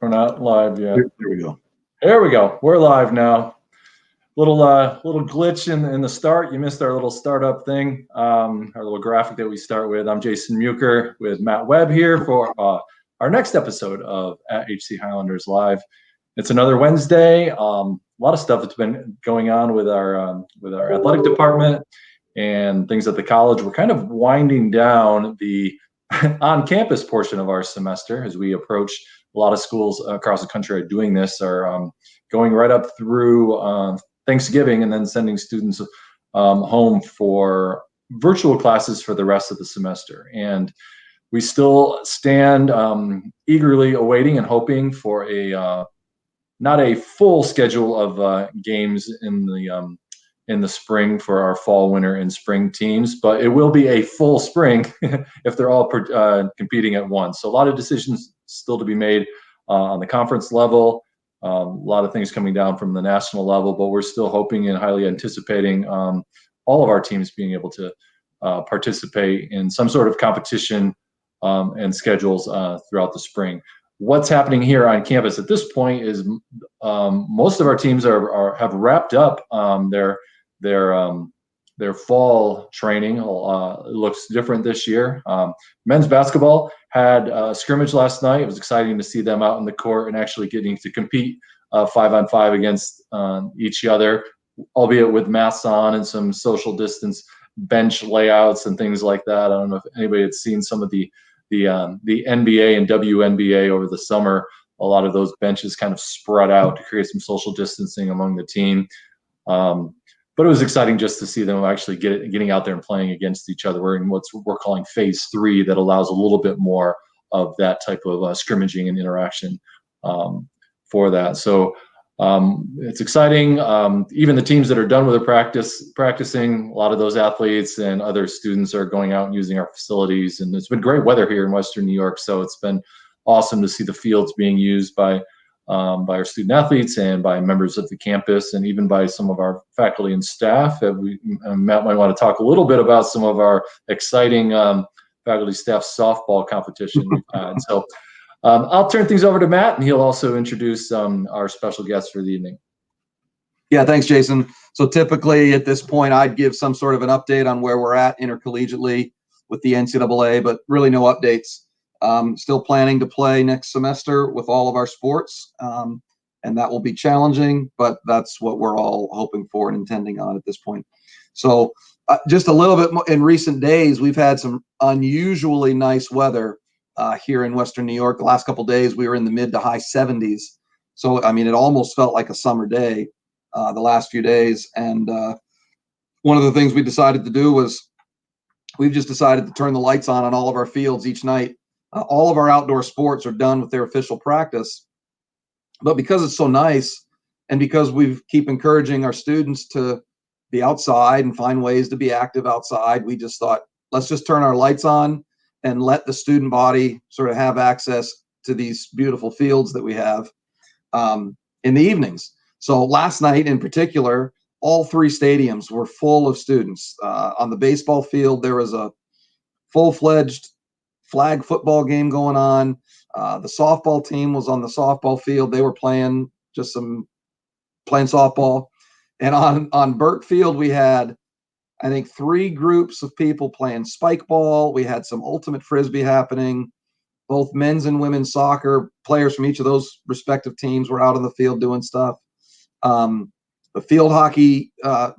We're not live yet. There we go. There we go. We're live now. Little glitch in the start. You missed our little startup thing, our little graphic that we start with. I'm Jason Muker with Matt Webb here for our next episode of at HC Highlanders Live. It's another Wednesday. A lot of stuff that's been going on with our athletic department and things at the college. We're kind of winding down the on-campus portion of our semester as we approach. A lot of schools across the country are doing this, are going right up through Thanksgiving and then sending students home for virtual classes for the rest of the semester. And we still stand eagerly awaiting and hoping for not a full schedule of games in the spring for our fall, winter, and spring teams, but it will be a full spring if they're all competing at once. So a lot of decisions still to be made on the conference level. A lot of things coming down from the national level, but we're still hoping and highly anticipating all of our teams being able to participate in some sort of competition and schedules throughout the spring. What's happening here on campus at this point is most of our teams have wrapped up their fall training. Looks different this year. Men's basketball had a scrimmage last night. It was exciting to see them out in the court and actually getting to compete 5-on-5 against each other, albeit with masks on and some social distance bench layouts and things like that. I don't know if anybody had seen some of the NBA and WNBA over the summer. A lot of those benches kind of spread out to create some social distancing among the team. But it was exciting just to see them actually getting out there and playing against each other. We're in what we're calling phase 3 that allows a little bit more of that type of scrimmaging and interaction for that. So it's exciting. Even the teams that are done with their practicing, a lot of those athletes and other students are going out and using our facilities. And it's been great weather here in Western New York. So it's been awesome to see the fields being used by our student athletes and by members of the campus, and even by some of our faculty and staff. Matt might want to talk a little bit about some of our exciting faculty staff softball competition we've had. So I'll turn things over to Matt, and he'll also introduce our special guest for the evening. Yeah, thanks, Jason. So typically at this point, I'd give some sort of an update on where we're at intercollegiately with the NCAA, but really no updates. Still planning to play next semester with all of our sports, and that will be challenging, but that's what we're all hoping for and intending on at this point. So just a little bit more, in recent days, we've had some unusually nice weather here in Western New York. The last couple of days, we were in the mid to high 70s. So, I mean, it almost felt like a summer day the last few days. And one of the things we decided to do was we've just decided to turn the lights on all of our fields each night. All of our outdoor sports are done with their official practice, but because it's so nice and because we keep encouraging our students to be outside and find ways to be active outside, we just thought, let's just turn our lights on and let the student body sort of have access to these beautiful fields that we have in the evenings. So last night in particular, all 3 stadiums were full of students. On the baseball field, there was a full-fledged flag football game going on. The softball team was on the softball field. They were playing softball. And on Burke Field, we had, I think, 3 groups of people playing spike ball. We had some ultimate frisbee happening. Both men's and women's soccer players from each of those respective teams were out on the field doing stuff. The field hockey, a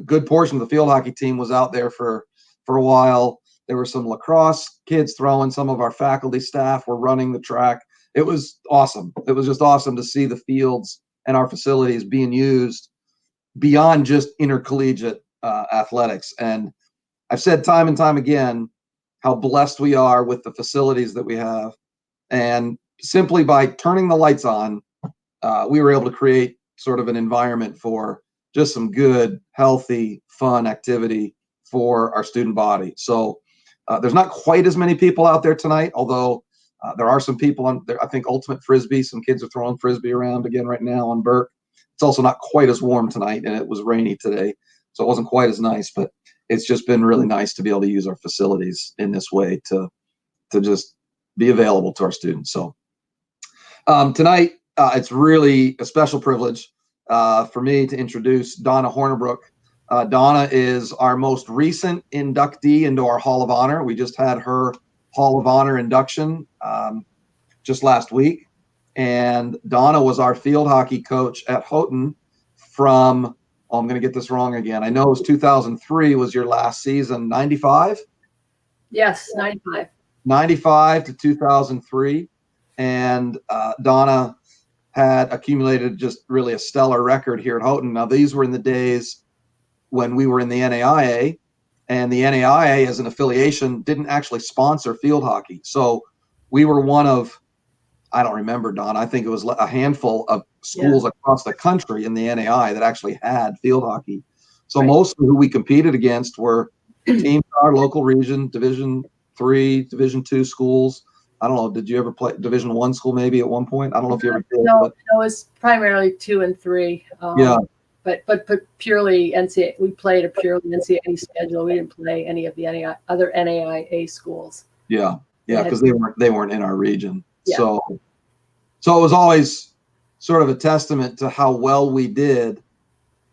good portion of the field hockey team was out there for a while. There were some lacrosse kids throwing. Some of our faculty staff were running the track. It was awesome. It was just awesome to see the fields and our facilities being used beyond just intercollegiate athletics. And I've said time and time again how blessed we are with the facilities that we have. And simply by turning the lights on, we were able to create sort of an environment for just some good, healthy, fun activity for our student body. So there's not quite as many people out there tonight, although there are some people on there. I think ultimate frisbee, some kids are throwing frisbee around again right now on Burke. It's also not quite as warm tonight, and it was rainy today, so it wasn't quite as nice, but it's just been really nice to be able to use our facilities in this way to just be available to our students. So Tonight, it's really a special privilege for me to introduce Donna Hornibrook. Donna is our most recent inductee into our Hall of Honor. We just had her Hall of Honor induction just last week. And Donna was our field hockey coach at Houghton from, oh, I'm going to get this wrong again. I know it was 2003 was your last season, 95? Yes, 95. 95 to 2003. And Donna had accumulated just really a stellar record here at Houghton. Now, these were in the days when we were in the NAIA, and the NAIA as an affiliation didn't actually sponsor field hockey. So we were one of, I don't remember, Don, I think it was a handful of schools across the country in the NAI that actually had field hockey. So most of who we competed against were teams in our local region, Division III, Division II schools. I don't know, did you ever play Division I school maybe at one point? I don't know if you ever did. No, it was primarily 2 and 3. Yeah. But purely NCAA. We played a purely NCAA schedule. We didn't play any of the other NAIA schools. Yeah, because they weren't in our region. Yeah. So it was always sort of a testament to how well we did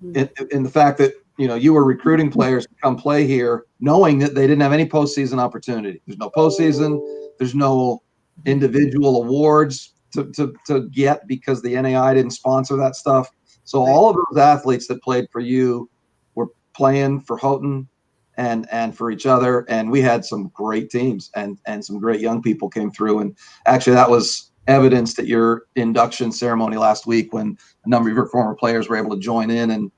in the fact that, you know, you were recruiting players to come play here knowing that they didn't have any postseason opportunity. There's no postseason. There's no individual awards to get because the NAI didn't sponsor that stuff. So all of those athletes that played for you were playing for Houghton and for each other. And we had some great teams and some great young people came through. And actually that was evidenced at your induction ceremony last week when a number of your former players were able to join in and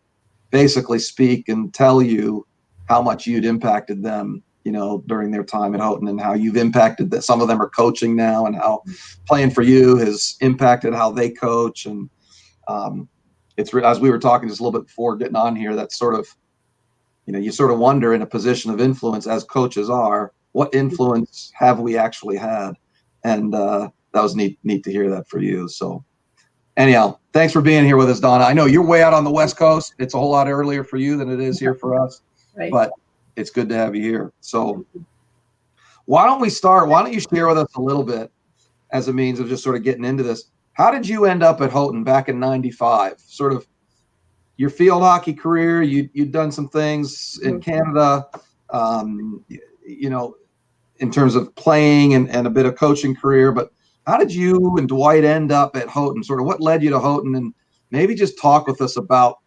basically speak and tell you how much you'd impacted them, you know, during their time at Houghton and how you've impacted that. Some of them are coaching now and how playing for you has impacted how they coach. And it's as we were talking just a little bit before getting on here, that's sort of, you know, you sort of wonder in a position of influence as coaches are, what influence have we actually had? And that was neat to hear that for you. So anyhow, thanks for being here with us, Donna. I know you're way out on the West Coast. It's a whole lot earlier for you than it is here for us, but it's good to have you here. So why don't we start? Why don't you share with us a little bit as a means of just sort of getting into this? How did you end up at Houghton back in 95? Sort of your field hockey career, you'd done some things in Canada, you know, in terms of playing and a bit of coaching career, but how did you and Dwight end up at Houghton? Sort of what led you to Houghton, and maybe just talk with us about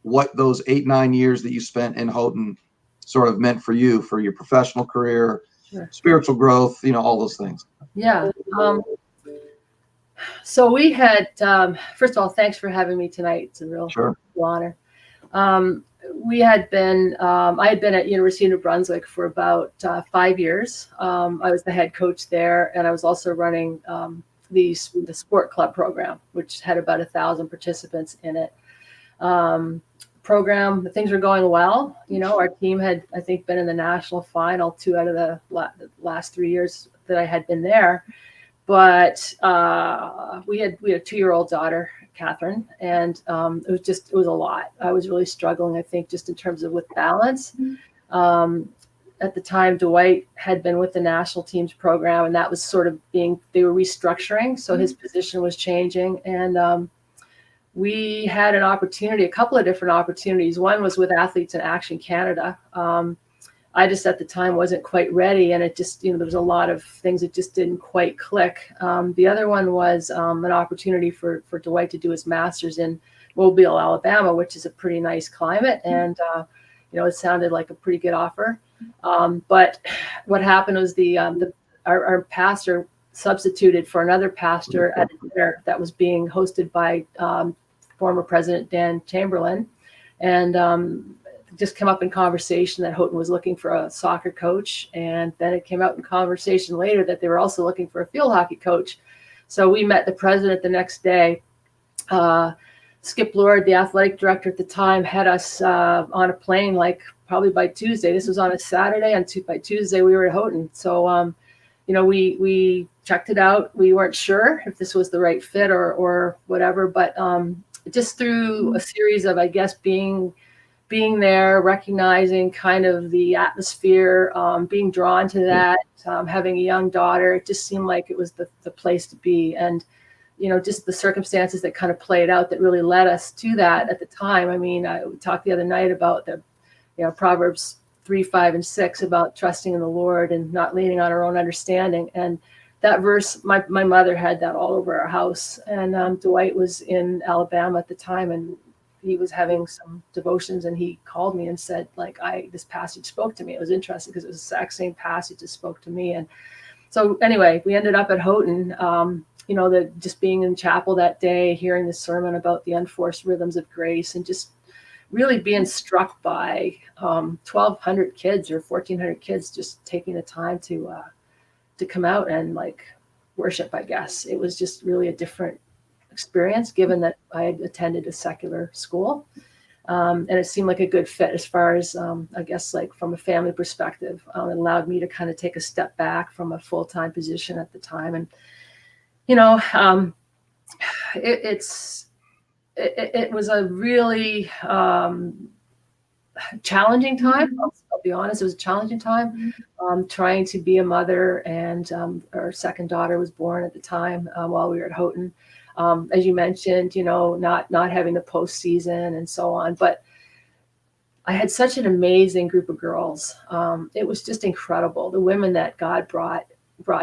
what those 8-9 years that you spent in Houghton sort of meant for you, for your professional career, spiritual growth, you know, all those things. Yeah. So we had, first of all, thanks for having me tonight. It's a real honor. We had been, I had been at University of New Brunswick for about 5 years. I was the head coach there, and I was also running the sport club program, which had about 1,000 participants in it. Program, things were going well. You know, our team had, I think, been in the national final 2 out of the last 3 years that I had been there. But we had a 2-year-old daughter, Catherine, and it was a lot. I was really struggling, I think, just in terms of with balance. At the time, Dwight had been with the national teams program, and that was sort of they were restructuring, so his position was changing. And we had a couple of different opportunities. One was with Athletes in Action Canada. I just at the time wasn't quite ready, and it just, you know, there was a lot of things that just didn't quite click. The other one was an opportunity for Dwight to do his master's in Mobile, Alabama, which is a pretty nice climate, and you know, it sounded like a pretty good offer. But what happened was our pastor substituted for another pastor at a dinner that was being hosted by former President Dan Chamberlain, and just came up in conversation that Houghton was looking for a soccer coach. And then it came out in conversation later that they were also looking for a field hockey coach. So we met the president the next day. Skip Lord, the athletic director at the time, had us on a plane, like probably by Tuesday. This was on a Saturday, and by Tuesday we were at Houghton. So, you know, we checked it out. We weren't sure if this was the right fit or whatever, but just through a series of, I guess, being there, recognizing kind of the atmosphere, being drawn to that, having a young daughter, it just seemed like it was the place to be. And just the circumstances that kind of played out that really led us to that at the time. I mean, we talked the other night about the, Proverbs 3, 5, and 6 about trusting in the Lord and not leaning on our own understanding. And that verse, my mother had that all over our house. And Dwight was in Alabama at the time, and he was having some devotions, and he called me and said, like, this passage spoke to me. It was interesting because it was the exact same passage that spoke to me. And so anyway, we ended up at Houghton, just being in chapel that day, hearing the sermon about the unforced rhythms of grace, and just really being struck by 1,200 kids or 1,400 kids just taking the time to come out and like worship, I guess. It was just really a different experience, given that I had attended a secular school. And it seemed like a good fit as far as, I guess, like from a family perspective. It allowed me to kind of take a step back from a full-time position at the time. And, it was a really challenging time. I'll be honest, it was a challenging time, trying to be a mother, and our second daughter was born at the time while we were at Houghton. As you mentioned, not having the postseason and so on, but I had such an amazing group of girls. It was just incredible. The women that God brought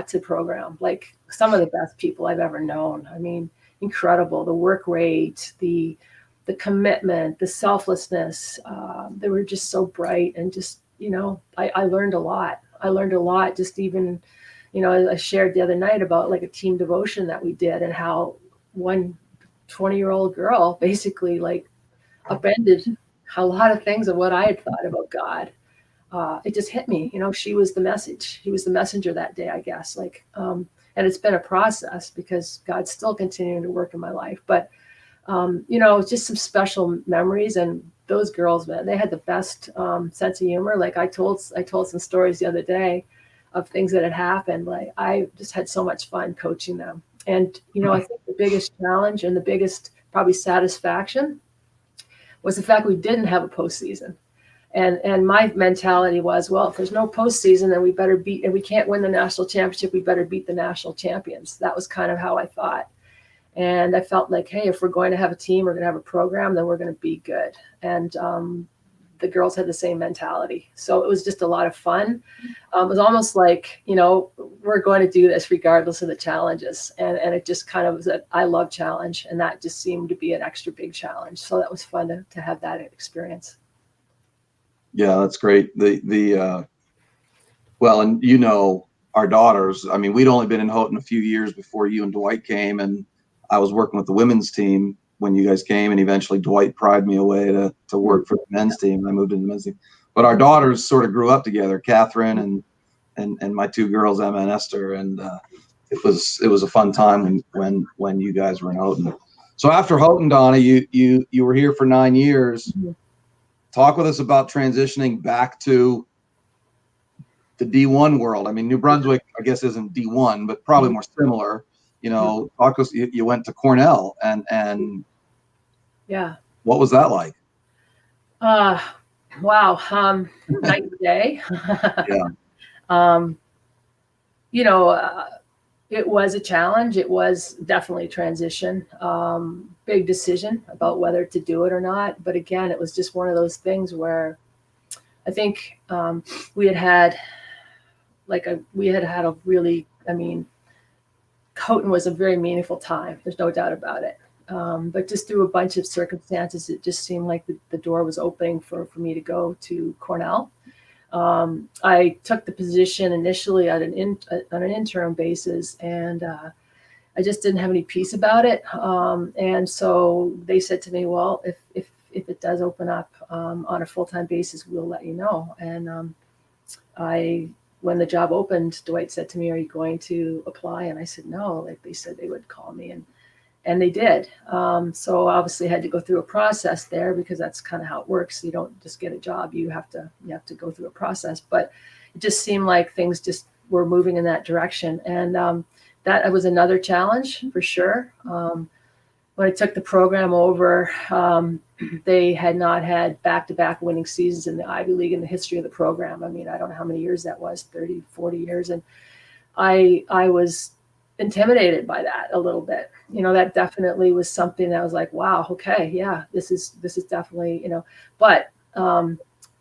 to the program, like some of the best people I've ever known. I mean, incredible. The work rate, the commitment, the selflessness. They were just so bright, and just, I learned a lot. I learned a lot, just even, I shared the other night about like a team devotion that we did, and how one 20-year-old girl basically like upended a lot of things of what I had thought about God. It just hit me, she was the message. He was the messenger that day, I guess. Like, and it's been a process because God's still continuing to work in my life. But, just some special memories. And those girls, man, they had the best sense of humor. Like I told some stories the other day of things that had happened. Like I just had so much fun coaching them. And, I think the biggest challenge and the biggest probably satisfaction was the fact we didn't have a postseason. And my mentality was, well, if there's no postseason, then we better beat, and we can't win the national championship, we better beat the national champions. That was kind of how I thought. And I felt like, hey, if we're going to have a team, we're going to have a program, then we're going to be good. And the girls had the same mentality. So it was just a lot of fun. It was almost like, we're going to do this regardless of the challenges. And it just kind of was I love challenge. And that just seemed to be an extra big challenge. So that was fun to have that experience. Yeah, that's great. Well, and our daughters, I mean, we'd only been in Houghton a few years before you and Dwight came, and I was working with the women's team when you guys came, and eventually Dwight pried me away to work for the men's team. I moved into the men's team. But our daughters sort of grew up together, Catherine and my two girls, Emma and Esther, and it was a fun time when you guys were in Houghton. So after Houghton, Donna, you were here for 9 years. Mm-hmm. Talk with us about transitioning back to the D1 world. I mean, New Brunswick, I guess, isn't D1, but probably more similar. Talk us. You went to Cornell, and yeah, what was that like? Wow, night and day. Yeah. It was a challenge. It was definitely a transition. Big decision about whether to do it or not. But again, it was just one of those things where I think we had a really, Houghton was a very meaningful time. There's no doubt about it. But just through a bunch of circumstances, it just seemed like the door was opening for me to go to Cornell. I took the position initially on an interim basis, and I just didn't have any peace about it. And so they said to me, well, if it does open up on a full-time basis, we'll let you know. And when the job opened, Dwight said to me, are you going to apply? And I said, no. Like they said they would call me, and they did. So obviously I had to go through a process there, because that's kind of how it works. You don't just get a job. You have to go through a process. But it just seemed like things just were moving in that direction. And that was another challenge for sure. When I took the program over, they had not had back-to-back winning seasons in the Ivy League in the history of the program. I mean, I don't know how many years that was, 30, 40 years. And intimidated by that a little bit. That definitely was something that was like, wow, okay, yeah, this is definitely, but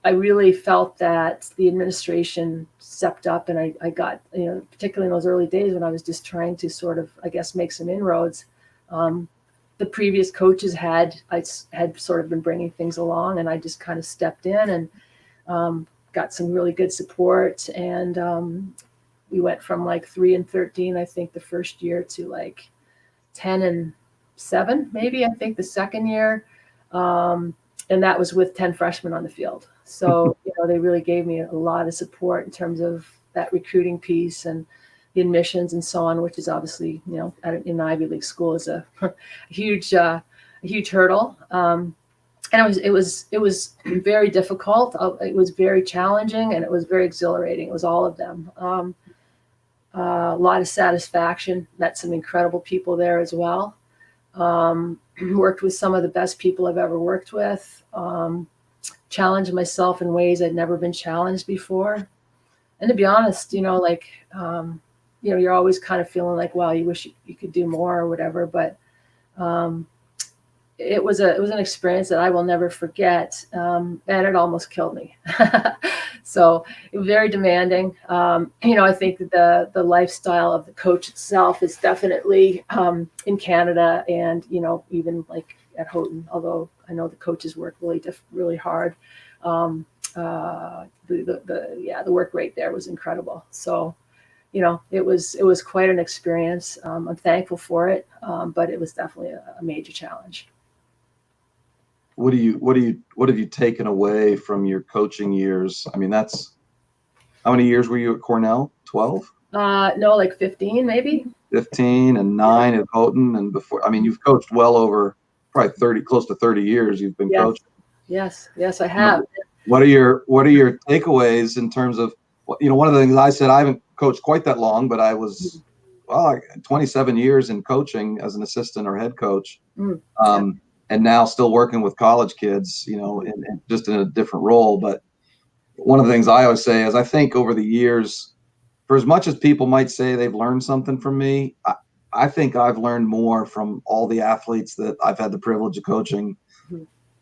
I really felt that the administration stepped up, and I got, particularly in those early days when I was just trying to sort of, I guess, make some inroads. The previous coaches had sort of been bringing things along, and I just kind of stepped in and got some really good support. And we went from like 3-13, I think, the first year, to like 10-7, maybe, I think, the second year. And that was with 10 freshmen on the field. So, they really gave me a lot of support in terms of that recruiting piece and the admissions and so on, which is obviously, in an Ivy League school, is a huge hurdle. And it was very difficult. It was very challenging, and it was very exhilarating. It was all of them. A lot of satisfaction. Met some incredible people there as well. Worked with some of the best people I've ever worked with. Challenged myself in ways I'd never been challenged before. And to be honest, you're always kind of feeling like, wow, you wish you could do more or whatever. But it was an experience that I will never forget, and it almost killed me. So it was very demanding. I think that the lifestyle of the coach itself is definitely in Canada, and even like at Houghton, although I know the coaches work really hard. The work rate there was incredible. So, it was quite an experience. I'm thankful for it, but it was definitely a major challenge. What have you taken away from your coaching years? I mean, how many years were you at Cornell? 12? No, like 15, maybe. 15 and 9 at Houghton, and before. I mean, you've coached well over probably 30, close to 30 years. You've been coaching. Yes, I have. What are your takeaways in terms of, one of the things I said, I haven't coached quite that long, but I was 27 years in coaching as an assistant or head coach. And now still working with college kids, and just in a different role. But one of the things I always say is, I think over the years, for as much as people might say they've learned something from me, I think I've learned more from all the athletes that I've had the privilege of coaching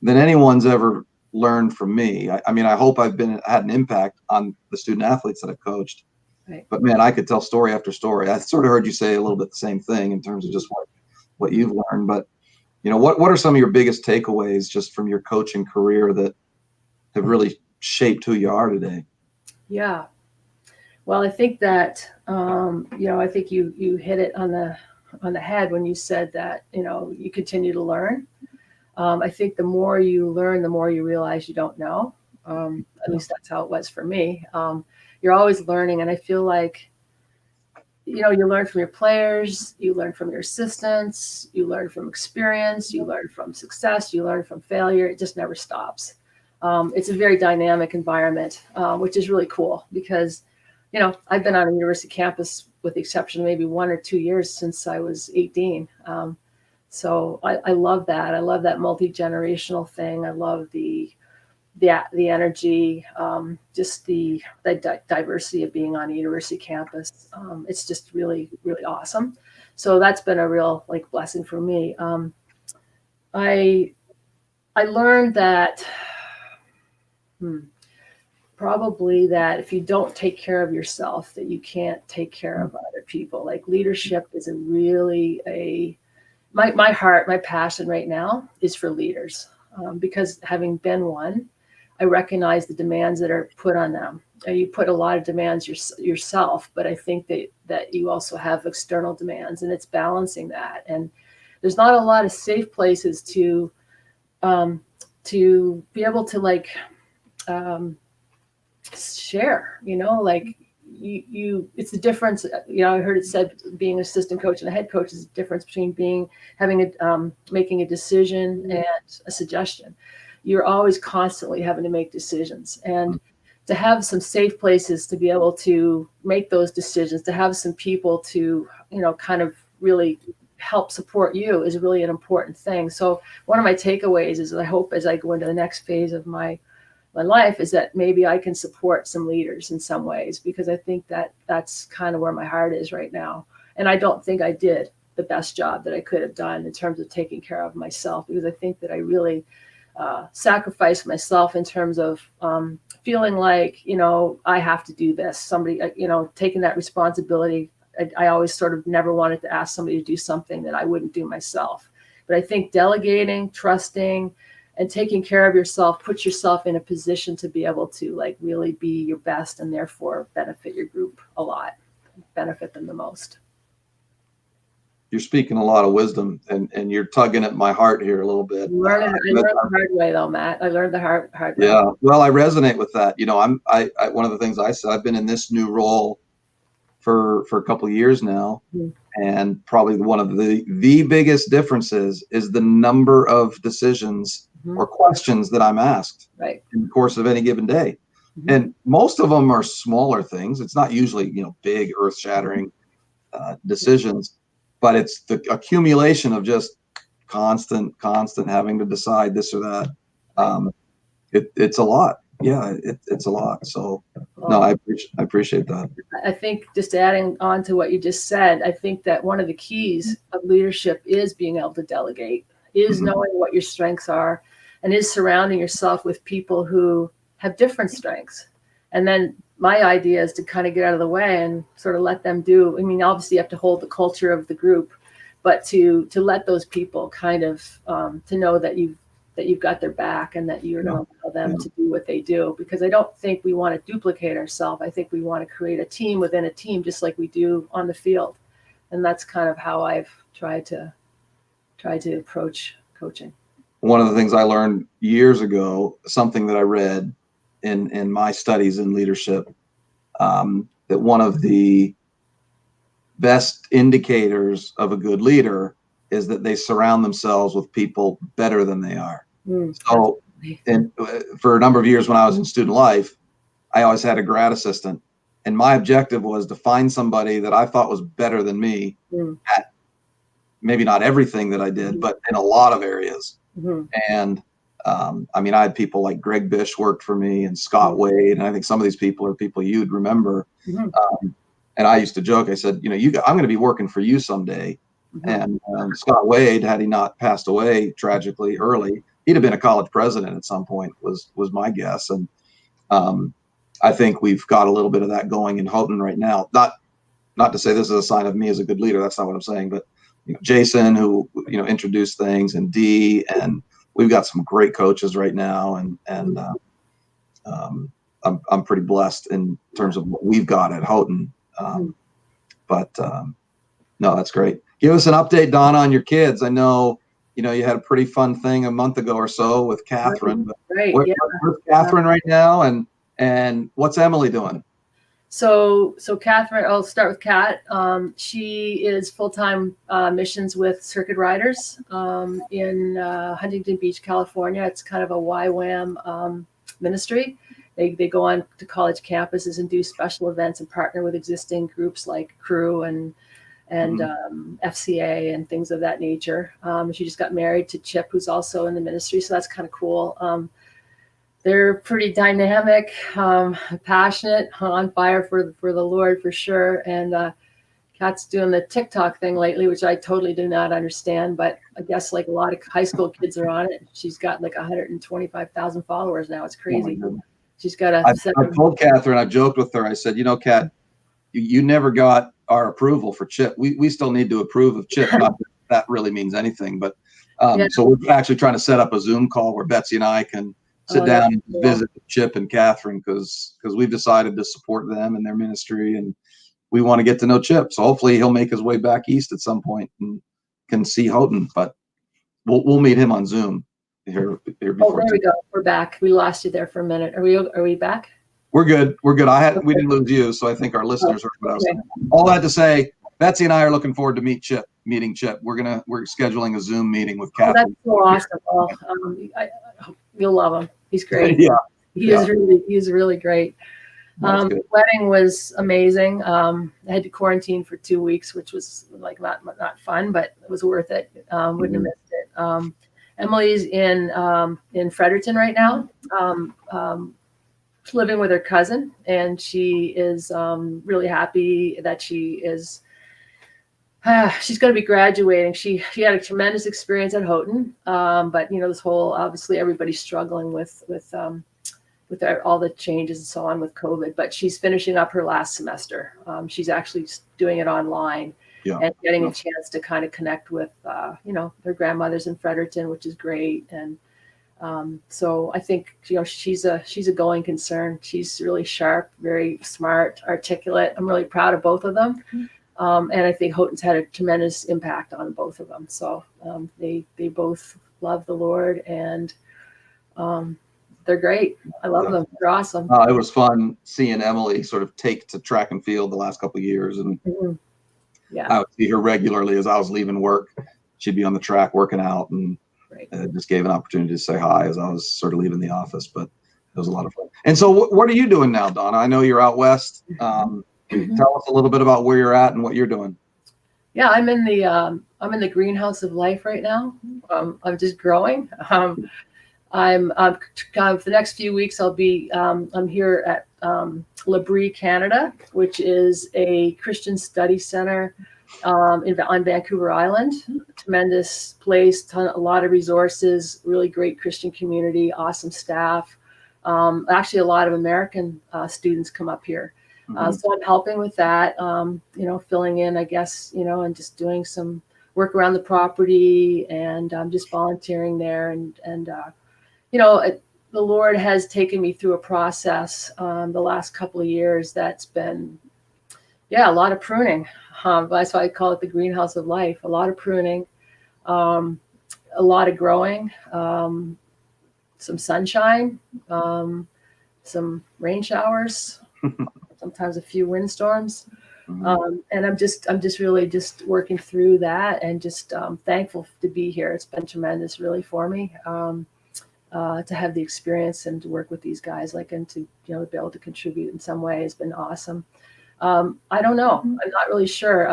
than anyone's ever learned from me. I mean, I hope I've had an impact on the student athletes that I've coached. Right. But man, I could tell story after story. I sort of heard you say a little bit the same thing in terms of just what you've learned. But what are some of your biggest takeaways just from your coaching career that have really shaped who you are today? Yeah. Well, I think that, I think you hit it on the head when you said that, you continue to learn. I think the more you learn, the more you realize you don't know. At least that's how it was for me. You're always learning. And I feel like, you learn from your players, you learn from your assistants, you learn from experience, you learn from success, you learn from failure. It just never stops. It's a very dynamic environment, which is really cool because, I've been on a university campus with the exception of maybe 1 or 2 years since I was 18. So I love that. I love that multi-generational thing. I love the energy, just the diversity of being on a university campus. It's just really, really awesome. So that's been a real blessing for me. I learned that probably that if you don't take care of yourself, that you can't take care of other people. Like leadership is my heart, my passion right now is for leaders, because having been one, I recognize the demands that are put on them. You put a lot of demands yourself, but I think that you also have external demands, and it's balancing that. And there's not a lot of safe places to be able to share. It's the difference. I heard it said being an assistant coach and a head coach is the difference between making a decision and a suggestion. You're always constantly having to make decisions, and to have some safe places to be able to make those decisions, to have some people to, kind of really help support you is really an important thing. So one of my takeaways is I hope as I go into the next phase of my life is that maybe I can support some leaders in some ways, because I think that that's kind of where my heart is right now. And I don't think I did the best job that I could have done in terms of taking care of myself, because I think that I really sacrificed myself in terms of feeling like, I have to do this. Somebody, taking that responsibility. I always sort of never wanted to ask somebody to do something that I wouldn't do myself. But I think delegating, trusting, and taking care of yourself puts yourself in a position to be able to like really be your best and therefore benefit your group a lot, benefit them the most. You're speaking a lot of wisdom, and you're tugging at my heart here a little bit. I learned the hard way though, Matt. I learned the hard way. Yeah, well, I resonate with that. I one of the things I said, I've been in this new role for a couple of years now, and probably one of the biggest differences is the number of decisions or questions that I'm asked in the course of any given day. And most of them are smaller things. It's not usually, big earth-shattering decisions, but it's the accumulation of just constant having to decide this or that. It's a lot. Yeah, it's a lot. So no, I appreciate that. I think just adding on to what you just said, I think that one of the keys of leadership is being able to delegate, is knowing what your strengths are, and is surrounding yourself with people who have different strengths. And then my idea is to kind of get out of the way and sort of let them do. I mean, obviously you have to hold the culture of the group, but to let those people kind of to know that you've got their back and that you're going to allow them to do what they do. Because I don't think we want to duplicate ourselves. I think we want to create a team within a team, just like we do on the field. And that's kind of how I've tried to approach coaching. One of the things I learned years ago, something that I read in my studies in leadership, that one of the best indicators of a good leader is that they surround themselves with people better than they are. So for a number of years when I was in student life, I always had a grad assistant, and my objective was to find somebody that I thought was better than me at maybe not everything that I did, but in a lot of areas. And I mean, I had people like Greg Bish worked for me, and Scott Wade, and I think some of these people are people you'd remember. And I used to joke, I said, I'm going to be working for you someday. And Scott Wade, had he not passed away tragically early, he'd have been a college president at some point, was my guess. And I think we've got a little bit of that going in Houghton right now. Not to say this is a sign of me as a good leader. That's not what I'm saying. But Jason, who introduced things, and Dee, and we've got some great coaches right now. And I'm pretty blessed in terms of what we've got at Houghton. But no, that's great. Give us an update, Donna, on your kids. I know, you had a pretty fun thing a month ago or so with Catherine. But where's Catherine right now, and what's Emily doing? So Catherine, I'll start with Kat. She is full-time missions with Circuit Riders in Huntington Beach, California. It's kind of a YWAM ministry. They go on to college campuses and do special events and partner with existing groups like Crew and FCA and things of that nature. She just got married to Chip, who's also in the ministry, so that's kind of cool. They're pretty dynamic, passionate, on fire for the Lord for sure. And Kat's doing the TikTok thing lately, which I totally do not understand, but I guess like a lot of high school kids are on it. She's got like 125,000 followers now. It's crazy. She's got I told Catherine, I joked with her. I said, Kat, you never got our approval for Chip. We still need to approve of Chip. Not that that really means anything, but so we're actually trying to set up a Zoom call where Betsy and I can sit down and visit Chip and Catherine, because we've decided to support them in their ministry, and we want to get to know Chip. So hopefully he'll make his way back east at some point and can see Houghton, but we'll meet him on Zoom here before. Oh, there we go. We're back. We lost you there for a minute. Are we back? We're good. We didn't lose you, so I think our listeners heard what I was saying. All that to say, Betsy and I are looking forward to meeting Chip. We're scheduling a Zoom meeting with Catherine. Oh, that's so awesome. Well, you'll love him. He's great. He is really great. The wedding was amazing. I had to quarantine for 2 weeks, which was like not fun, but it was worth it. Wouldn't have missed it. Emily's in Fredericton right now, living with her cousin, and she is really happy that she is She's going to be graduating. She had a tremendous experience at Houghton, but this whole, obviously everybody's struggling with all the changes and so on with COVID. But she's finishing up her last semester. She's actually doing it online and getting a chance to kind of connect with their grandmothers in Fredericton, which is great. And so I think she's a going concern. She's really sharp, very smart, articulate. I'm really proud of both of them. And I think Houghton's had a tremendous impact on both of them. So they both love the Lord, and they're great. I love them. They're awesome. It was fun seeing Emily sort of take to track and field the last couple of years, and I would see her regularly as I was leaving work. She'd be on the track working out, and just gave an opportunity to say hi as I was sort of leaving the office. But it was a lot of fun. And so, what are you doing now, Donna? I know you're out west. Tell us a little bit about where you're at and what you're doing. Yeah, I'm in the greenhouse of life right now. I'm just growing. I'm for the next few weeks. I'll be I'm here at L'Abri, Canada, which is a Christian study center on Vancouver Island. Tremendous place, a lot of resources, really great Christian community, awesome staff. Actually, a lot of American students come up here. So I'm helping with that, filling in, I guess, and just doing some work around the property, and just volunteering there. And the Lord has taken me through a process the last couple of years that's been, a lot of pruning. That's why I call it the greenhouse of life. A lot of pruning, a lot of growing, some sunshine, some rain showers. Sometimes a few windstorms, and I'm just really just working through that, and just thankful to be here. It's been tremendous, really, for me to have the experience and to work with these guys, and to be able to contribute in some way has been awesome. I don't know. I'm not really sure.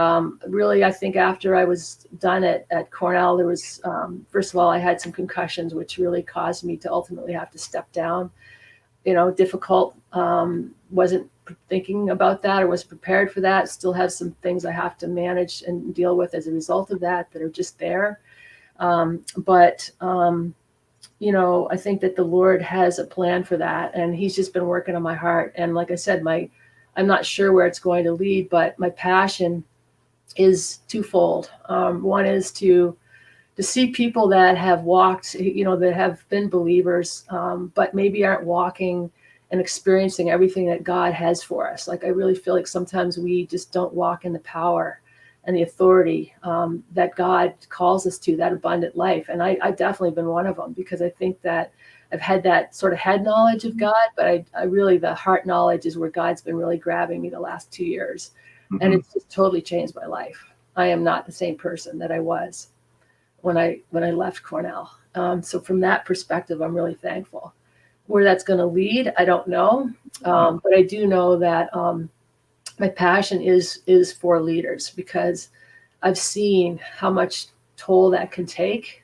Really, I think after I was done at Cornell, there was first of all, I had some concussions, which really caused me to ultimately have to step down. Difficult. Wasn't thinking about that or wasn't prepared for that. Still have some things I have to manage and deal with as a result of that are just there. But I think that the Lord has a plan for that, and He's just been working on my heart. And like I said, I'm not sure where it's going to lead, but my passion is twofold. One is to see people that have walked, that have been believers, but maybe aren't walking and experiencing everything that God has for us. I really feel like sometimes we just don't walk in the power and the authority that God calls us to, that abundant life. And I've definitely been one of them, because I think that I've had that sort of head knowledge of God, but I really, the heart knowledge is where God's been really grabbing me the last 2 years. And it's just totally changed my life. I am not the same person that I was when I left Cornell. So from that perspective, I'm really thankful. Where that's going to lead, I don't know. But I do know that my passion is for leaders, because I've seen how much toll that can take.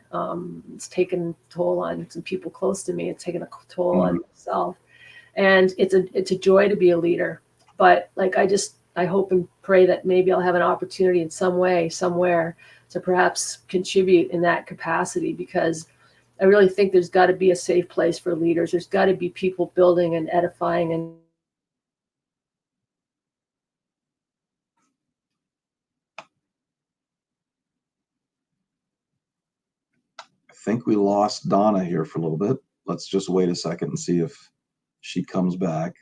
It's taken a toll on some people close to me. It's taken a toll on myself. And it's a joy to be a leader. But I hope and pray that maybe I'll have an opportunity in some way, somewhere, to perhaps contribute in that capacity, because I really think there's got to be a safe place for leaders. There's got to be people building and edifying. And I think we lost Donna here for a little bit. Let's just wait a second and see if she comes back.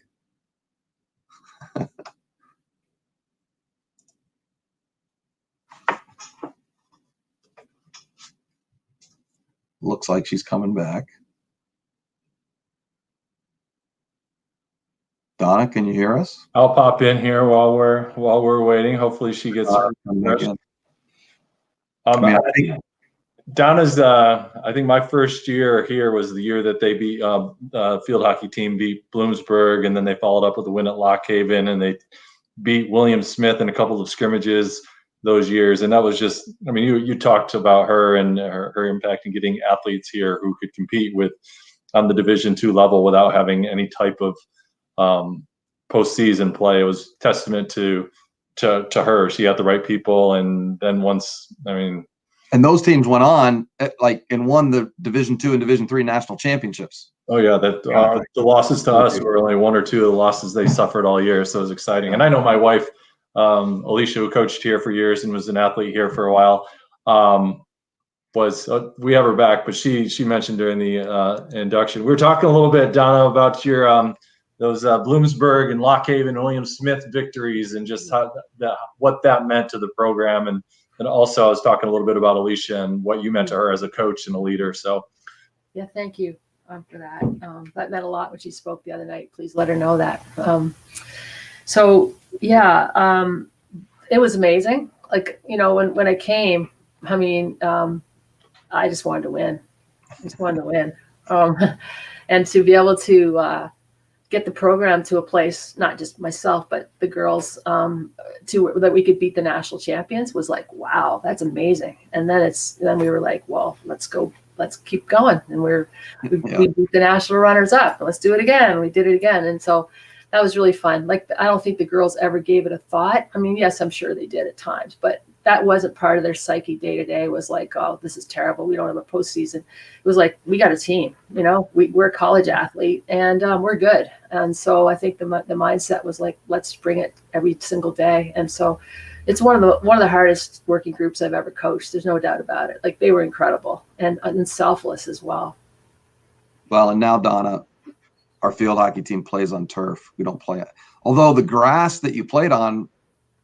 Looks like she's coming back. Donna, can you hear us? I'll pop in here while we're waiting. Hopefully she gets Again. I think Donna's. I think my first year here was the year that they beat field hockey team beat Bloomsburg, and then they followed up with a win at Lock Haven, and they beat William Smith in a couple of scrimmages those years. And that was just, I mean, you talked about her and her impact in getting athletes here who could compete with on the Division II level without having any type of postseason play. It was testament to to her. She got the right people, and then once, I mean, and those teams went on and won the Division II and Division III national championships. oh yeah, that the losses to us were only one or two of the losses they suffered all year, so it was exciting. And I know my wife, Alicia, who coached here for years and was an athlete here for a while, we have her back, but she mentioned during the induction, we were talking a little bit, Donna, about your those Bloomsburg and Lock Haven, William Smith victories, and just what that meant to the program, and also I was talking a little bit about Alicia and what you meant to her as a coach and a leader. So yeah, thank you for that. That meant a lot when she spoke the other night. Please let her know that. So yeah, it was amazing. Like, you know, when I came, I mean, I just wanted to win. And to be able to get the program to a place, not just myself, but the girls, that we could beat the national champions was like, wow, that's amazing. And then we were like, well, let's keep going. And we beat the national runners up. Let's do it again. We did it again. And so that was really fun. Like, I don't think the girls ever gave it a thought. I mean, yes, I'm sure they did at times, but that wasn't part of their psyche day to day. Was like, oh, this is terrible. We don't have a postseason. It was like, we got a team, you know, we're a college athlete, and we're good. And so I think the mindset was like, let's bring it every single day. And so it's one of the hardest working groups I've ever coached. There's no doubt about it. Like, they were incredible and selfless as well. Well, and now, Donna, our field hockey team plays on turf. We don't play it. Although the grass that you played on,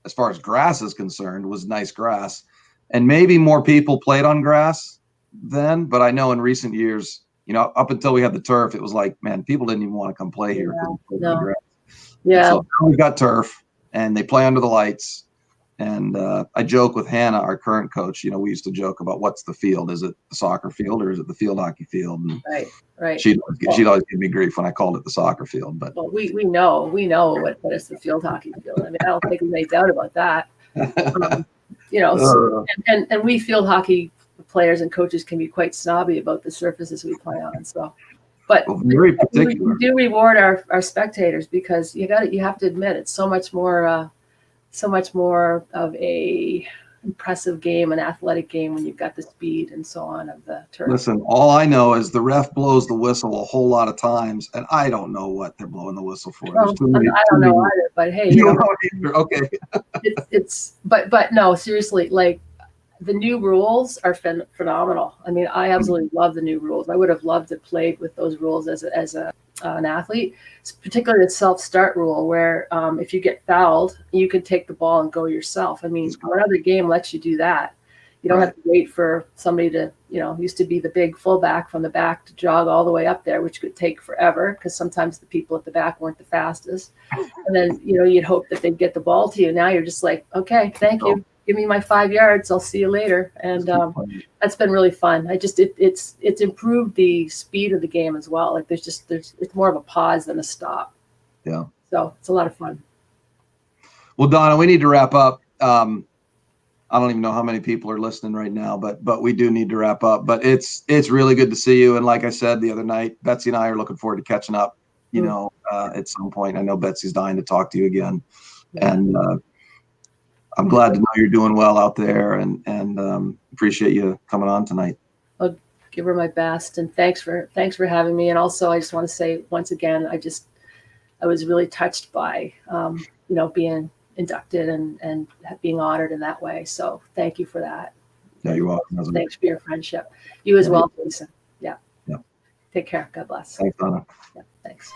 as far as grass is concerned, was nice grass, and maybe more people played on grass then. But I know in recent years, you know, up until we had the turf, it was like, man, people didn't even want to come play here. No. Yeah. So now we've got turf, and they play under the lights. And I joke with Hannah, our current coach. You know, we used to joke about, what's the field? Is it the soccer field or is it the field hockey field? And right. She'd always give me grief when I called it the soccer field. But we know what is the field hockey field. I mean, I don't think there's any doubt about that. You know, and we field hockey players and coaches can be quite snobby about the surfaces we play on. So, but very particular. We do reward our spectators, because you have to admit, it's so much more of a impressive game, an athletic game, when you've got the speed and so on of the turf. Listen, all I know is the ref blows the whistle a whole lot of times, and I don't know what they're blowing the whistle for. Well, I don't know either, but hey, you don't know either. Okay. But no, seriously, like, the new rules are phenomenal. I mean, I absolutely love the new rules. I would have loved to play with those rules as an athlete, particularly the self-start rule, where if you get fouled, you can take the ball and go yourself. I mean, what other game lets you do that? You don't have to wait for somebody to, you know, used to be the big fullback from the back to jog all the way up there, which could take forever, because sometimes the people at the back weren't the fastest. And then, you know, you'd hope that they'd get the ball to you. Now you're just like, okay, thank you. Give me my 5 yards. I'll see you later. And that's been really fun. It's improved the speed of the game as well. Like, it's more of a pause than a stop. Yeah. So it's a lot of fun. Well, Donna, we need to wrap up. I don't even know how many people are listening right now, but we do need to wrap up. But it's really good to see you. And like I said the other night, Betsy and I are looking forward to catching up, you know, at some point. I know Betsy's dying to talk to you again. Yeah. And I'm glad to know you're doing well out there, and appreciate you coming on tonight. I'll give her my best, and thanks for having me. And also, I just want to say once again, I was really touched by you know, being inducted and being honored in that way. So thank you for that. Yeah, you're welcome. Thanks for your friendship. You as well, Jason. Yeah. Yeah. Take care. God bless. Thanks, Donna. Yeah. Thanks.